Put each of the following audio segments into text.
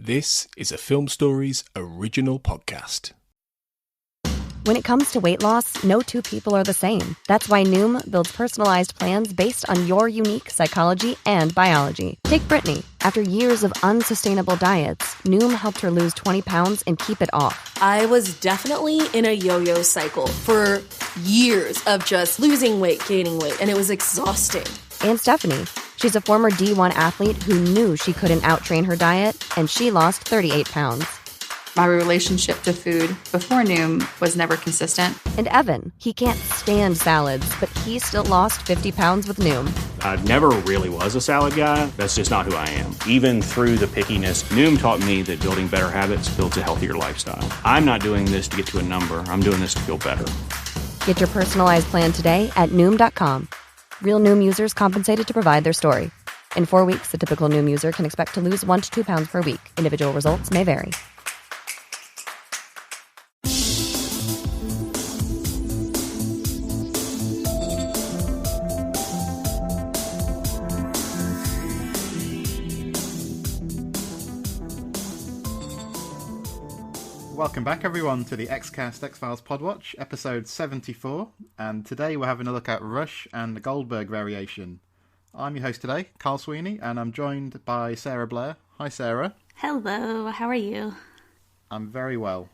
This is a Film Stories original podcast. When it comes to weight loss, no two people are the same. That's why Noom builds personalized plans based on your unique psychology and biology. Take Brittany. After years of unsustainable diets, Noom helped her lose 20 pounds and keep it off. I was definitely in a yo-yo cycle for years of just losing weight, gaining weight, and it was exhausting. And Stephanie. She's a former D1 athlete who knew she couldn't out-train her diet, and she lost 38 pounds. My relationship to food before Noom was never consistent. And Evan, he can't stand salads, but he still lost 50 pounds with Noom. I never really was a salad guy. That's just not who I am. Even through the pickiness, Noom taught me that building better habits builds a healthier lifestyle. I'm not doing this to get to a number. I'm doing this to feel better. Get your personalized plan today at Noom.com. Real Noom users compensated to provide their story. In 4 weeks, the typical Noom user can expect to lose 1 to 2 pounds per week. Individual results may vary. Welcome back, everyone, to the Xcast X-Files Podwatch, episode 74, and today we're having a look at Rush and the Goldberg variation. I'm your host today, Carl Sweeney, and I'm joined by Sarah Blair. Hi, Sarah. Hello, how are you? I'm very well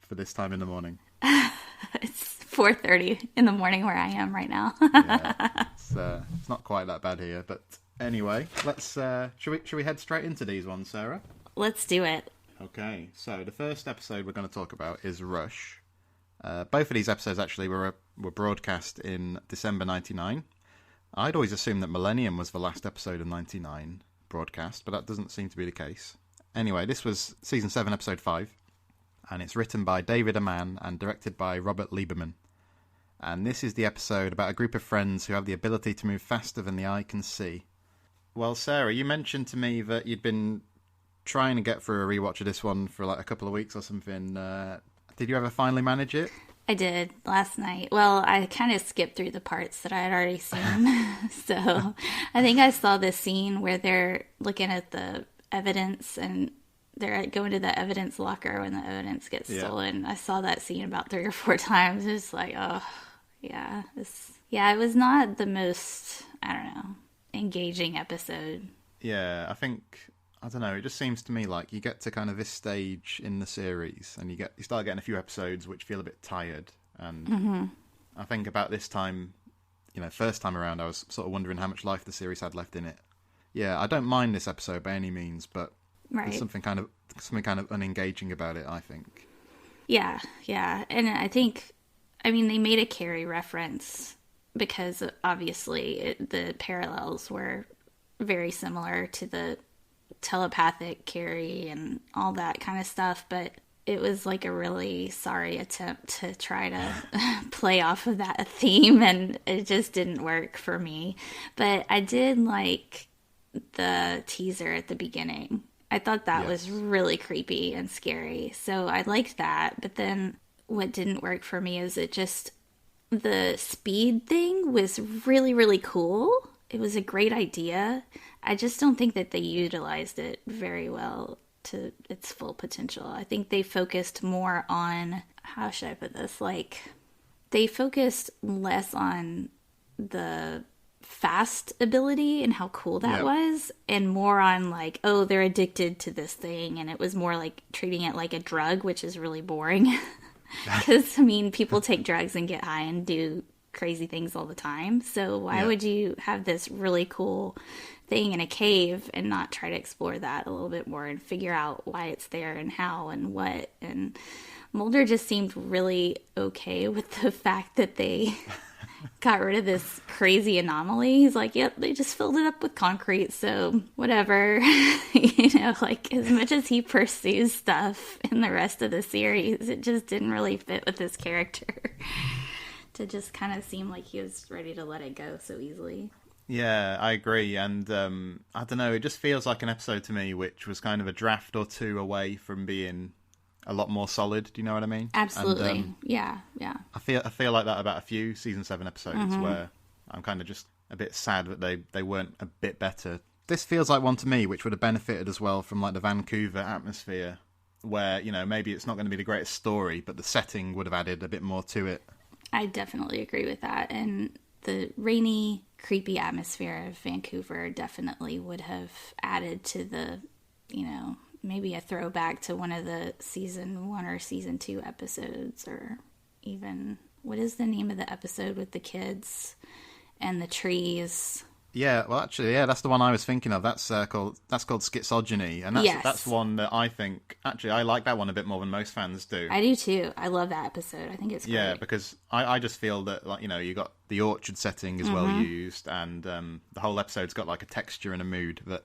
for this time in the morning. It's 4:30 in the morning where I am right now. Yeah, it's not quite that bad here, but anyway, let's should we head straight into these ones, Sarah? Let's do it. Okay, so the first episode we're going to talk about is Rush. Both of these episodes actually were broadcast in December 99. I'd always assumed that Millennium was the last episode of 99 broadcast, but that doesn't seem to be the case. Anyway, this was Season 7, Episode 5, and it's written by David Amann and directed by Robert Lieberman. And this is the episode about a group of friends who have the ability to move faster than the eye can see. Well, Sarah, you mentioned to me that you'd been trying to get through a rewatch of this one for like a couple of weeks or something. Did you ever finally manage it? I did last night. Well, I kind of skipped through the parts that I had already seen. So I think I saw this scene where they're looking at the evidence and they're going to the evidence locker when the evidence gets stolen. I saw that scene about 3 or 4 times. It was like, oh, yeah. It was not the most, I don't know, engaging episode. Yeah, I don't know, it just seems to me like you get to kind of this stage in the series and you start getting a few episodes which feel a bit tired. And I think about this time, first time around, I was sort of wondering how much life the series had left in it. Yeah, I don't mind this episode by any means, but there's something kind of unengaging about it, I think. Yeah. And I think, they made a Carrie reference because obviously the parallels were very similar to the telepathic Carrie and all that kind of stuff, but it was like a really sorry attempt to try to play off of that theme, and it just didn't work for me. But I did like the teaser at the beginning. I thought that was really creepy and scary, so I liked that. But then what didn't work for me is the speed thing was really, really cool. It was a great idea. I just don't think that they utilized it very well to its full potential. I think they focused more on, how should I put this? They focused less on the fast ability and how cool that was, and more on they're addicted to this thing, and it was more like treating it like a drug, which is really boring. Because, people take drugs and get high and do crazy things all the time. So why would you have this really cool thing in a cave and not try to explore that a little bit more and figure out why it's there and how and what? And Mulder just seemed really okay with the fact that they got rid of this crazy anomaly. He's like, yep, they just filled it up with concrete, so whatever. As much as he pursues stuff in the rest of the series, it just didn't really fit with his character. To just kind of seem like he was ready to let it go so easily. Yeah, I agree. And I don't know, it just feels like an episode to me which was kind of a draft or two away from being a lot more solid. Do you know what I mean? Absolutely. And, yeah. I feel like that about a few Season 7 episodes where I'm kind of just a bit sad that they weren't a bit better this feels like one to me which would have benefited as well from like the Vancouver atmosphere, where, you know, maybe it's not going to be the greatest story, but the setting would have added a bit more to it. I definitely agree with that. And the rainy, creepy atmosphere of Vancouver definitely would have added to the, you know, maybe a throwback to one of the season 1 or season 2 episodes, or even, what is the name of the episode with the kids and the trees? Yeah, well, actually, yeah, that's the one I was thinking of. That's called Schizogyny, and that's one that I think, actually, I like that one a bit more than most fans do. I do too. I love that episode. I think it's great. Yeah, because I just feel that, like, you know, you got the orchard setting is well used, and the whole episode's got like a texture and a mood that,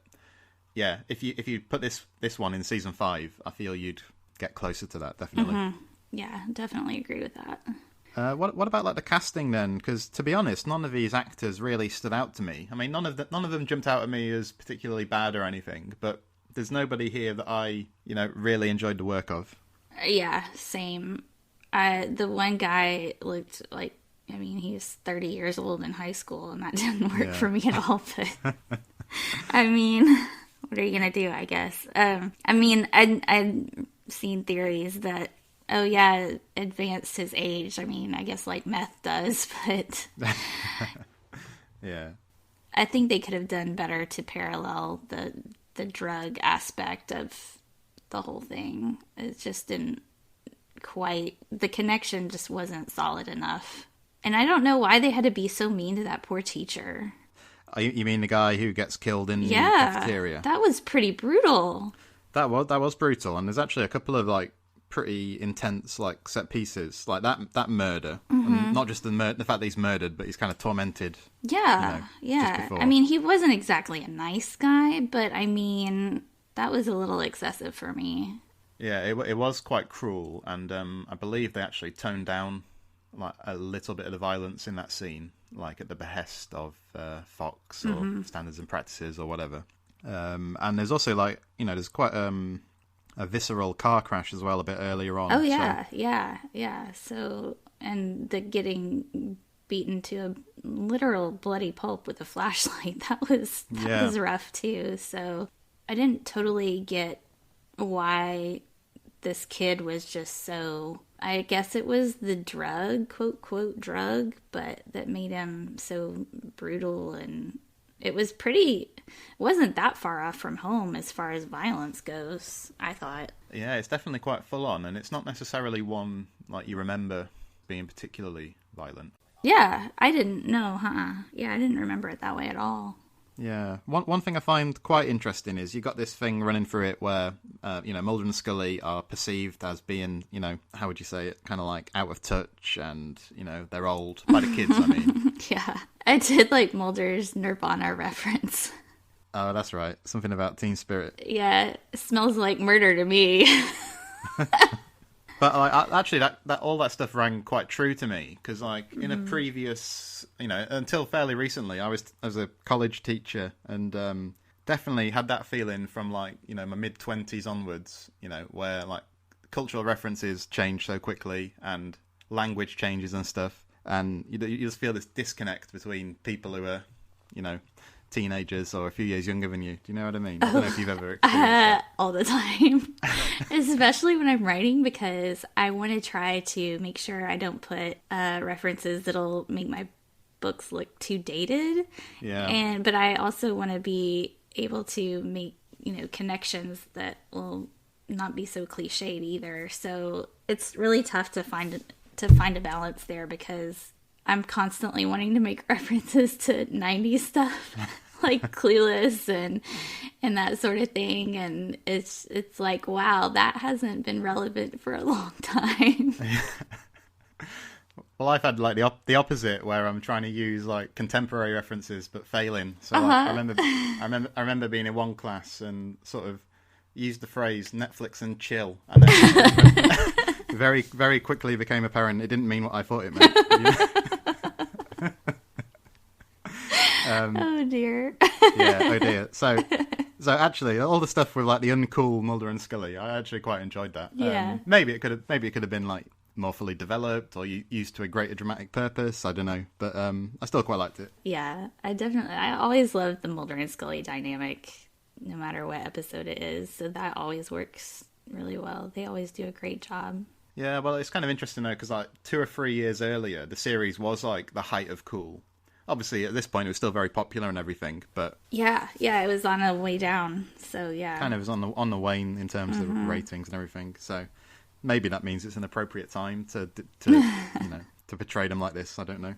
yeah, if you put this one in season 5, I feel you'd get closer to that, definitely. Yeah, definitely agree with that. What about like the casting then? Because to be honest, none of these actors really stood out to me. I mean, none of them jumped out at me as particularly bad or anything. But there's nobody here that I, you know, really enjoyed the work of. Yeah, same. The one guy looked like, I mean, he was 30 years old in high school, and that didn't work for me at all. But I mean, what are you gonna do? I guess. I mean, I've seen theories that, oh yeah, it advanced his age. I mean, I guess like meth does, but yeah, I think they could have done better to parallel the drug aspect of the whole thing. It just didn't quite, the connection just wasn't solid enough. And I don't know why they had to be so mean to that poor teacher. You mean the guy who gets killed in the cafeteria? That was pretty brutal. That was brutal, and there's actually a couple of like pretty intense like set pieces, like that murder, and not just the fact that he's murdered, but he's kind of tormented. Yeah, you know, yeah. I mean, he wasn't exactly a nice guy, but I mean, that was a little excessive for me. Yeah, it was quite cruel, and I believe they actually toned down like a little bit of the violence in that scene, like at the behest of Fox or Standards and Practices or whatever. And there's also like, you know, there's quite a visceral car crash as well a bit earlier on. Oh yeah, so. yeah. So, and the getting beaten to a literal bloody pulp with a flashlight, that was rough too. So I didn't totally get why this kid was just so, I guess it was the drug, quote drug, but that made him so brutal. And it wasn't that far off from home as far as violence goes, I thought. Yeah, it's definitely quite full on, and it's not necessarily one like you remember being particularly violent. Yeah, I didn't know, Yeah, I didn't remember it that way at all. Yeah, one thing I find quite interesting is you got this thing running through it where, you know, Mulder and Scully are perceived as being, you know, how would you say it, kind of like out of touch, and, you know, they're old, by the kids, I mean. Yeah, I did like Mulder's Nirvana reference. Oh, that's right, something about teen spirit. Yeah, it smells like murder to me. But like, actually, that all that stuff rang quite true to me, because like in a previous, you know, until fairly recently, I was a college teacher, and definitely had that feeling from like, you know, my mid-20s onwards, you know, where like cultural references change so quickly and language changes and stuff, and you just feel this disconnect between people who are, you know, teenagers or a few years younger than you. Do you know what I mean? I don't know if you've ever experienced that. All the time. Especially when I'm writing, because I want to try to make sure I don't put references that'll make my books look too dated. Yeah. But I also want to be able to make, you know, connections that will not be so cliched either. So it's really tough to find a balance there, because I'm constantly wanting to make references to 90s stuff, like Clueless and that sort of thing. And it's like, wow, that hasn't been relevant for a long time. Well, I've had like the opposite, where I'm trying to use like contemporary references but failing. So like, I remember being in one class and sort of used the phrase Netflix and chill, and then very, very quickly became apparent it didn't mean what I thought it meant. You know? Oh dear. Yeah, oh dear. So actually, all the stuff with like the uncool Mulder and Scully, I actually quite enjoyed that. Yeah. Maybe it could have been like more fully developed or used to a greater dramatic purpose. I don't know, but I still quite liked it. Yeah, I always loved the Mulder and Scully dynamic, no matter what episode it is. So that always works really well. They always do a great job. Yeah, well, it's kind of interesting though, because like 2 or 3 years earlier, the series was like the height of cool. Obviously, at this point, it was still very popular and everything, but yeah, it was on a way down. So yeah, kind of was on the wane in terms of ratings and everything. So maybe that means it's an appropriate time to to portray them like this. I don't know.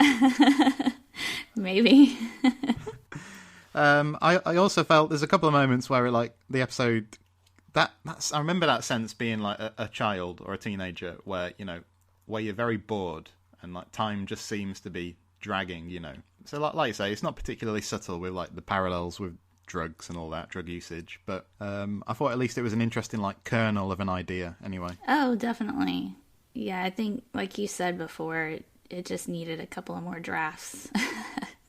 Maybe. I also felt there's a couple of moments where like the episode that's I remember that sense being like a child or a teenager where where you're very bored and like time just seems to be dragging. So like you say, it's not particularly subtle with like the parallels with drugs and all that, drug usage, but I thought at least it was an interesting like kernel of an idea anyway. Oh, definitely. Yeah, I think like you said before, it just needed a couple of more drafts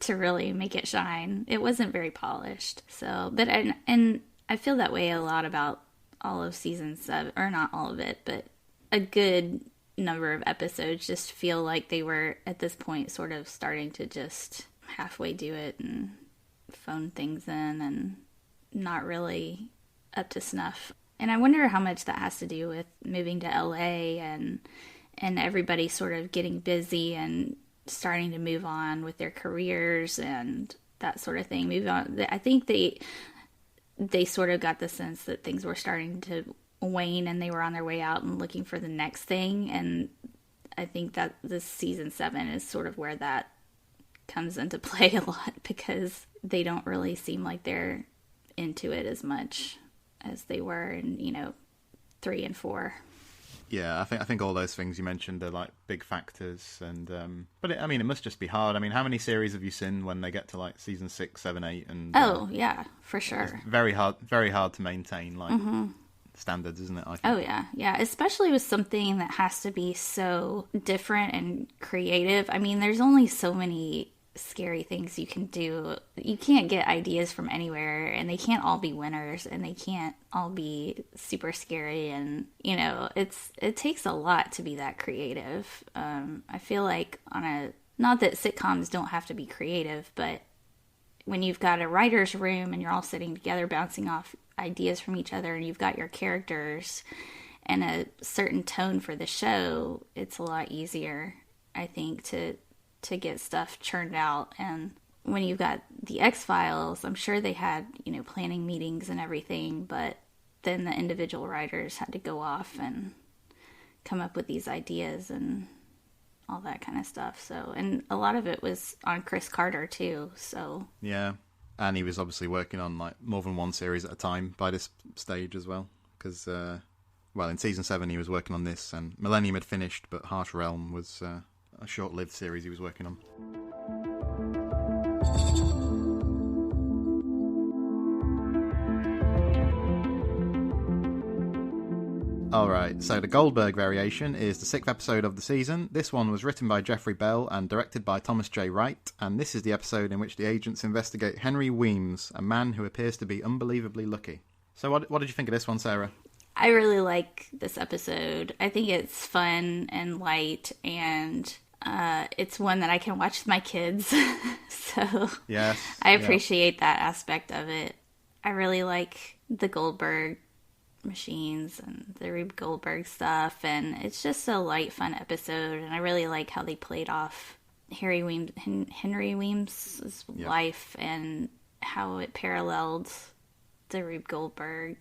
to really make it shine. It wasn't very polished. So, but and I feel that way a lot about all of season 7, or not all of it, but a good number of episodes just feel like they were at this point sort of starting to just halfway do it and phone things in and not really up to snuff. And I wonder how much that has to do with moving to LA and everybody sort of getting busy and starting to move on with their careers and that sort of thing. Move on. I think they sort of got the sense that things were starting to wane and they were on their way out and looking for the next thing. And I think that this season 7 is sort of where that comes into play a lot, because they don't really seem like they're into it as much as they were in 3 and 4. Yeah, I think all those things you mentioned are like big factors, and but it must just be hard. I mean, how many series have you seen when they get to like season 6, 7, 8, and yeah, for sure, it's very hard to maintain like standards, isn't it? I think. Oh yeah, especially with something that has to be so different and creative. I mean, there's only so many scary things you can do. You can't get ideas from anywhere, and they can't all be winners, and they can't all be super scary, and it takes a lot to be that creative. I feel like not that sitcoms don't have to be creative, but when you've got a writer's room and you're all sitting together bouncing off ideas from each other and you've got your characters and a certain tone for the show, it's a lot easier, I think, to get stuff churned out. And when you've got the X-Files, I'm sure they had, planning meetings and everything, but then the individual writers had to go off and come up with these ideas and all that kind of stuff. So, and a lot of it was on Chris Carter too, so. Yeah, and he was obviously working on like more than one series at a time by this stage as well, because, in season 7 he was working on this, and Millennium had finished, but Harsh Realm was a short-lived series he was working on. Alright, so the Goldberg variation is the 6th episode of the season. This one was written by Jeffrey Bell and directed by Thomas J. Wright, and this is the episode in which the agents investigate Henry Weems, a man who appears to be unbelievably lucky. So what did you think of this one, Sarah? I really like this episode. I think it's fun and light, and it's one that I can watch with my kids. So yes, I appreciate that aspect of it. I really like the Goldberg machines and the Rube Goldberg stuff, and it's just a light, fun episode, and I really like how they played off Henry Weems' life and how it paralleled the Rube Goldberg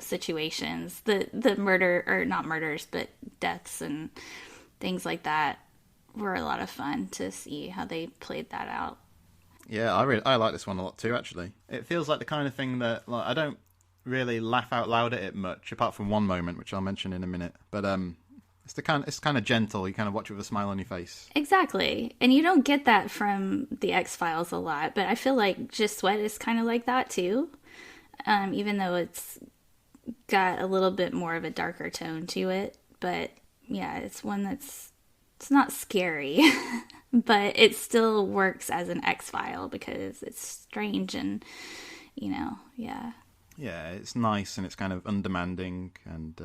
situations, the murder, or not murders, but deaths and things like that were a lot of fun to see how they played that out. Yeah, I like this one a lot too, actually. It feels like the kind of thing that I don't really laugh out loud at it much, apart from one moment, which I'll mention in a minute. But it's kind of gentle. You kind of watch it with a smile on your face. Exactly, and you don't get that from the X-Files a lot. But I feel like Just Sweat is kind of like that too, even though it's got a little bit more of a darker tone to it. But yeah, it's one it's not scary, but it still works as an X-File because it's strange and yeah. Yeah, it's nice and it's kind of undemanding, and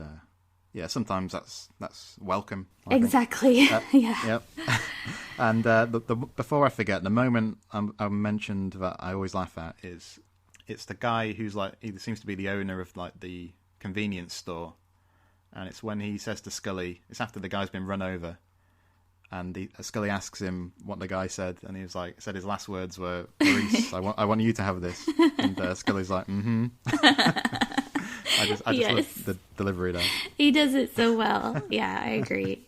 yeah, sometimes that's welcome. I think. Exactly. Yeah. Yep. And before I forget, the moment I mentioned that I always laugh at is it's the guy who's like, he seems to be the owner of like the convenience store, and it's when he says to Scully, it's after the guy's been run over, and Scully asks him what the guy said, and he was like, said his last words were, "Maurice, I want you to have this," and Scully's like, "Mm-hmm." I just Yes. love the delivery there. He does it so well. Yeah, I agree.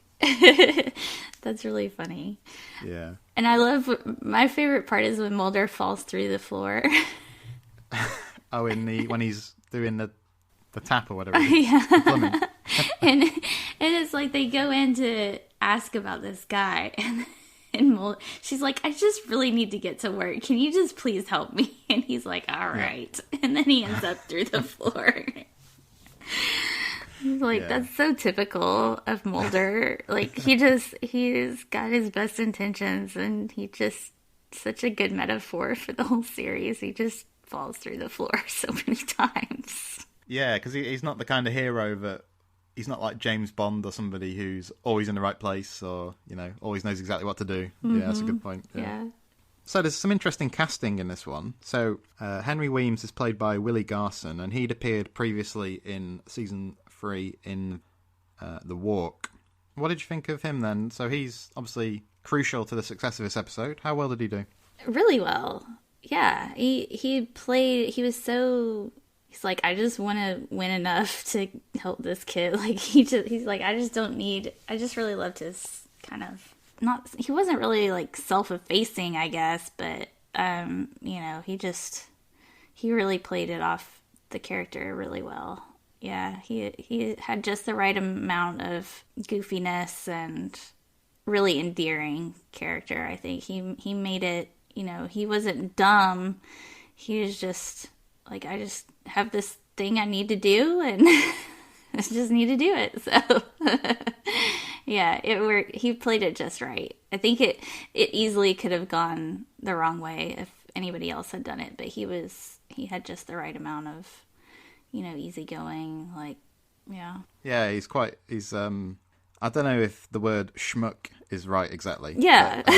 That's really funny. Yeah. And I love, my favorite part is when Mulder falls through the floor. Oh, when he's doing the tap or whatever. Yeah. The plumbing. and it's like they go in to ask about this guy, and Mulder, she's like, I just really need to get to work. Can you just please help me? And he's like, all right. Yeah. And then he ends up through the floor. He's like, that's so typical of Mulder. Like, he's got his best intentions, and he just, such a good metaphor for the whole series. He just falls through the floor so many times. Yeah, because he's not the kind of hero that, he's not like James Bond or somebody who's always in the right place or, always knows exactly what to do. Mm-hmm. Yeah, that's a good point. Yeah. So there's some interesting casting in this one. So Henry Weems is played by Willie Garson, and he'd appeared previously in season 3 in The Walk. What did you think of him then? So he's obviously crucial to the success of this episode. How well did he do? Really well. Yeah. He he's like, I just want to win enough to help this kid. Like, he's like, I just really loved his kind of, he wasn't really like self-effacing, I guess, but, he really played it off the character really well. Yeah, he had just the right amount of goofiness and really endearing character. I think he made it, he wasn't dumb. He was just like, I just have this thing I need to do, and I just need to do it. So, yeah, it worked. He played it just right. I think it easily could have gone the wrong way if anybody else had done it, but he had just the right amount of, easygoing, like, yeah. Yeah, he's I don't know if the word schmuck is right exactly. Yeah, but,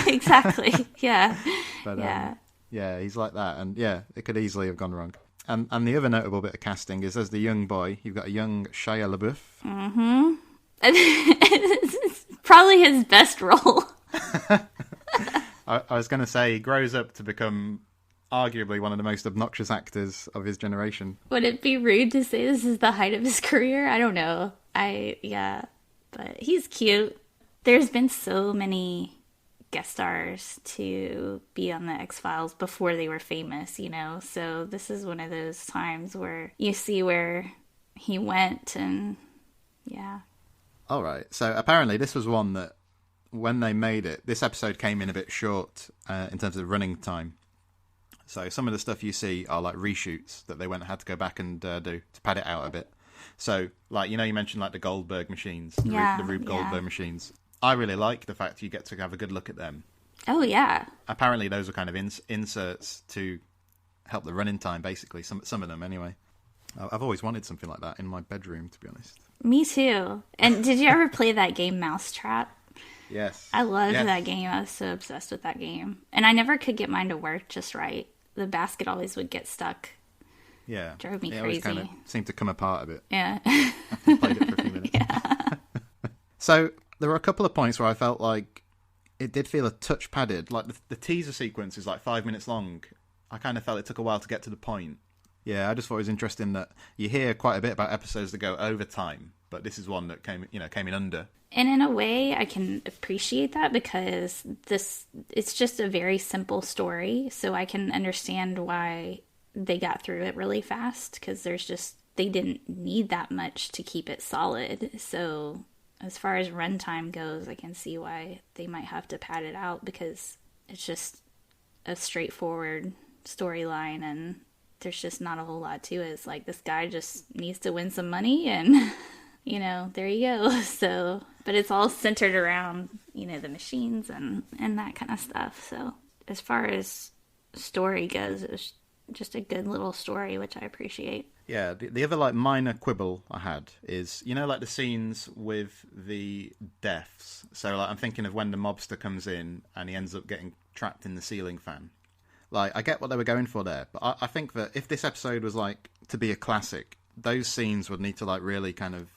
exactly. Yeah. But, yeah. Yeah, he's like that, and yeah, it could easily have gone wrong. And the other notable bit of casting is as the young boy, you've got a young Shia LaBeouf. Mm-hmm. It's probably his best role. I was going to say, he grows up to become arguably one of the most obnoxious actors of his generation. Would it be rude to say this is the height of his career? I don't know. But he's cute. There's been so many guest stars to be on the X-Files before they were famous, so this is one of those times where you see where he went, and yeah. All right, so apparently this was one that when they made it, this episode came in a bit short in terms of running time. So some of the stuff you see are like reshoots that they had to go back and do to pad it out a bit. So, like, you mentioned like the Goldberg machines, the Rube Goldberg machines. I really like the fact you get to have a good look at them. Oh, yeah. Apparently those were kind of inserts to help the running time, basically. Some of them, anyway. I've always wanted something like that in my bedroom, to be honest. Me too. And did you ever play that game Mousetrap? Yes. I loved that game. I was so obsessed with that game. And I never could get mine to work just right. The basket always would get stuck. Yeah. Drove me crazy. It always kind of seemed to come apart a bit. Yeah. After you played it for a few minutes. Yeah. So there were a couple of points where I felt like it did feel a touch padded. Like the teaser sequence is like 5 minutes long. I kind of felt it took a while to get to the point. Yeah, I just thought it was interesting that you hear quite a bit about episodes that go over time, but this is one that came in under. And in a way, I can appreciate that because it's just a very simple story, so I can understand why they got through it really fast, because they didn't need that much to keep it solid. So as far as runtime goes, I can see why they might have to pad it out, because it's just a straightforward storyline and there's just not a whole lot to it. It's like, this guy just needs to win some money and, there you go. So, but it's all centered around, the machines and that kind of stuff. So as far as story goes, it was just a good little story, which I appreciate. Yeah, the other like minor quibble I had is, you know, like the scenes with the deaths. So like I'm thinking of when the mobster comes in and he ends up getting trapped in the ceiling fan. Like, I get what they were going for there, but I think that if this episode was like to be a classic, those scenes would need to like really kind of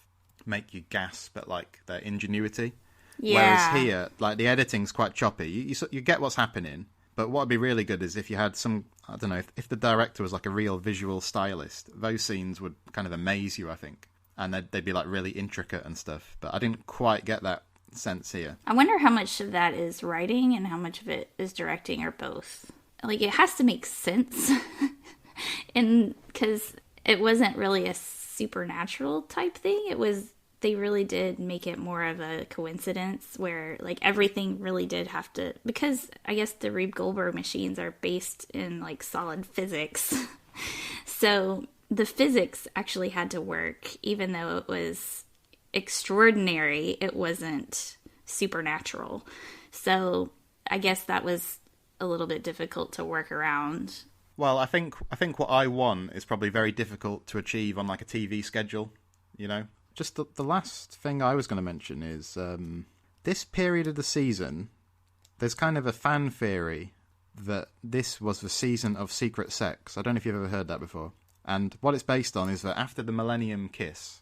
make you gasp at like their ingenuity. Yeah. Whereas here, like the editing's quite choppy. You get what's happening. But what would be really good is if you had some, I don't know, if the director was like a real visual stylist, those scenes would kind of amaze you, I think. And they'd be like really intricate and stuff. But I didn't quite get that sense here. I wonder how much of that is writing and how much of it is directing, or both. Like, it has to make sense. And because it wasn't really a supernatural type thing. They really did make it more of a coincidence where, like, everything really did have to, because I guess the Rube Goldberg machines are based in, like, solid physics. So the physics actually had to work, even though it was extraordinary, it wasn't supernatural. So I guess that was a little bit difficult to work around. Well, I think what I want is probably very difficult to achieve on, like, a TV schedule, you know? Just the last thing I was going to mention is this period of the season, there's kind of a fan theory that this was the season of secret sex. I don't know if you've ever heard that before. And what it's based on is that after the Millennium Kiss,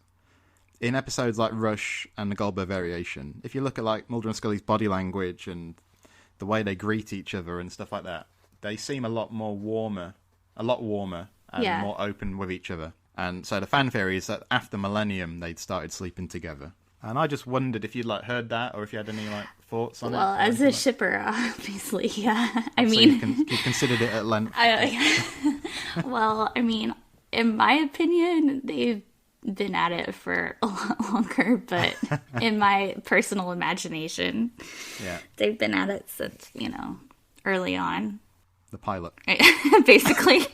in episodes like Rush and the Goldberg Variation, if you look at like Mulder and Scully's body language and the way they greet each other and stuff like that, they seem a lot warmer and more open with each other. And so the fan theory is that after Millennium, they'd started sleeping together. And I just wondered if you'd like heard that, or if you had any like thoughts on it. Well, as a shipper, obviously, yeah. I mean, you considered it at length. Well, I mean, in my opinion, they've been at it for a lot longer. But in my personal imagination, they've been at it since, early on. The pilot, basically.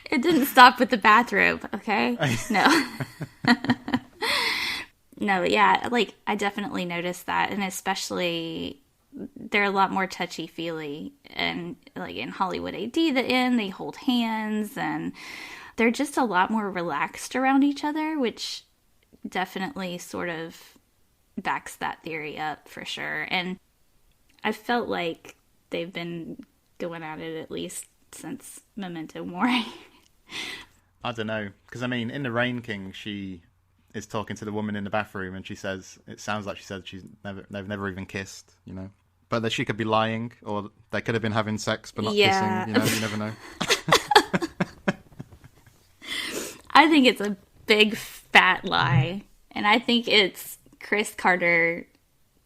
It didn't stop with the bathrobe, okay? No. No, yeah, like, I definitely noticed that, and especially, they're a lot more touchy-feely, and, like, in Hollywood AD, they hold hands, and they're just a lot more relaxed around each other, which definitely sort of backs that theory up, for sure, and I felt like they've been going at it at least since Memento Mori. I don't know, because I mean, in The Rain King, she is talking to the woman in the bathroom, and she says, it sounds like she said they've never even kissed, But that she could be lying, or they could have been having sex but not kissing. You never know. I think it's a big fat lie, and I think it's Chris Carter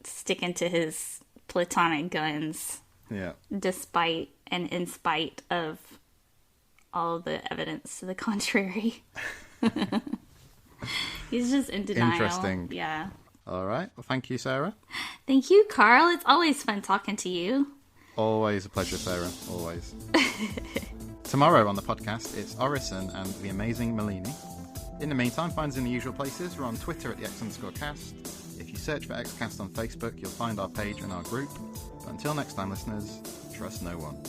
sticking to his platonic guns. Yeah. Despite and in spite of all the evidence to the contrary. He's just in denial. Interesting. Yeah. All right. Well, thank you, Sarah. Thank you, Carl. It's always fun talking to you. Always a pleasure, Sarah. Always. Tomorrow on the podcast, it's Orison and the amazing Malini. In the meantime, find us in the usual places. We're on Twitter at the X_cast. If you search for Xcast on Facebook, you'll find our page and our group. But until next time, listeners, trust no one.